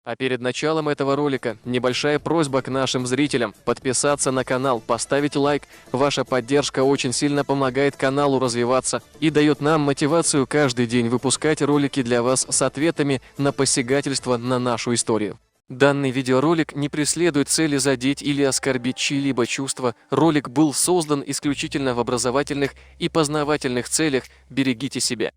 А перед началом этого ролика небольшая просьба к нашим зрителям подписаться на канал, поставить лайк. Ваша поддержка очень сильно помогает каналу развиваться и дает нам мотивацию каждый день выпускать ролики для вас с ответами на посягательство на нашу историю. Данный видеоролик не преследует цели задеть или оскорбить чьи-либо чувства. Ролик был создан исключительно в образовательных и познавательных целях. Берегите себя.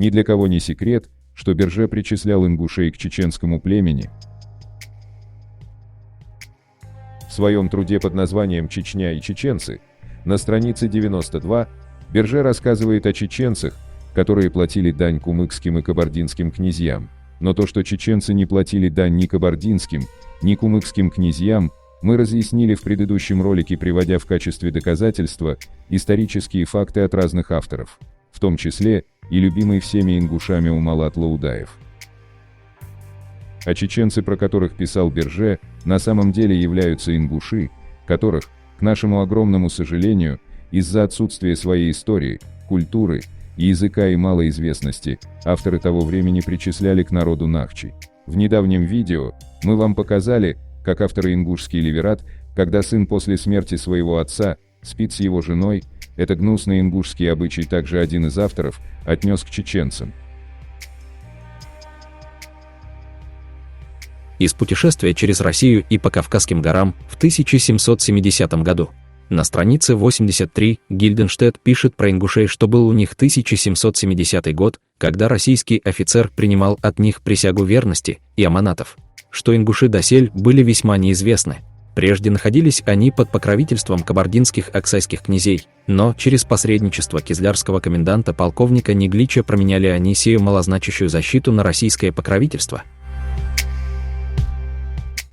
Ни для кого не секрет, что Берже причислял ингушей к чеченскому племени. В своем труде под названием «Чечня и чеченцы» на странице 92 Берже рассказывает о чеченцах, которые платили дань кумыкским и кабардинским князьям. Но то, что чеченцы не платили дань ни кабардинским, ни кумыкским князьям, мы разъяснили в предыдущем ролике, приводя в качестве доказательства исторические факты от разных авторов, в том числе и любимый всеми ингушами Умалат Лаудаев. А чеченцы, про которых писал Берже, на самом деле являются ингуши, которых, к нашему огромному сожалению, из-за отсутствия своей истории, культуры, языка и малой известности, авторы того времени причисляли к народу нахчи. В недавнем видео мы вам показали, как авторы ингушский ливерат, когда сын после смерти своего отца спит с его женой, это гнусный ингушский обычай также один из авторов отнес к чеченцам. Из путешествия через Россию и по Кавказским горам в 1770 году. На странице 83 Гильденштедт пишет про ингушей, что был у них 1770 год, когда российский офицер принимал от них присягу верности и аманатов, что ингуши досель были весьма неизвестны. Прежде находились они под покровительством кабардинских аксайских князей, но через посредничество кизлярского коменданта полковника Неглича променяли они сею малозначащую защиту на российское покровительство.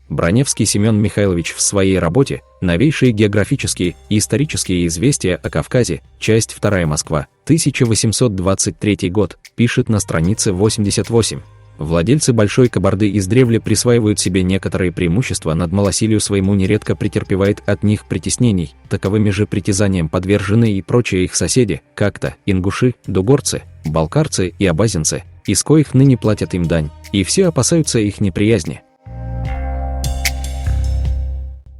Броневский Семен Михайлович в своей работе «Новейшие географические и исторические известия о Кавказе», часть 2, Москва, 1823 год, пишет на странице 88. Владельцы Большой Кабарды издревле присваивают себе некоторые преимущества над малосилию своему, нередко претерпевает от них притеснений, таковыми же притязаниям подвержены и прочие их соседи, как-то ингуши, дугорцы, балкарцы и абазинцы, из коих ныне платят им дань, и все опасаются их неприязни.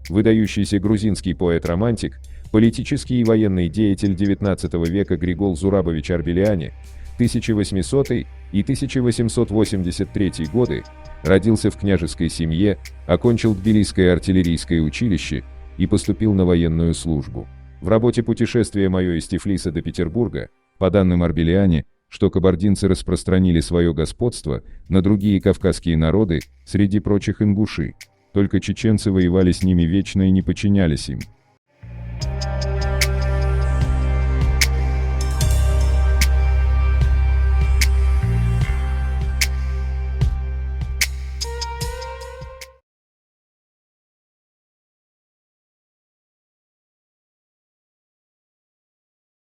Выдающийся грузинский поэт-романтик, политический и военный деятель XIX века Григол Зурабович Арбеляни 1800 и 1883 годы, родился в княжеской семье, окончил Тбилисское артиллерийское училище и поступил на военную службу. В работе «Путешествие мое из Тифлиса до Петербурга», по данным Арбеляни, что кабардинцы распространили свое господство на другие кавказские народы, среди прочих ингуши, только чеченцы воевали с ними вечно и не подчинялись им.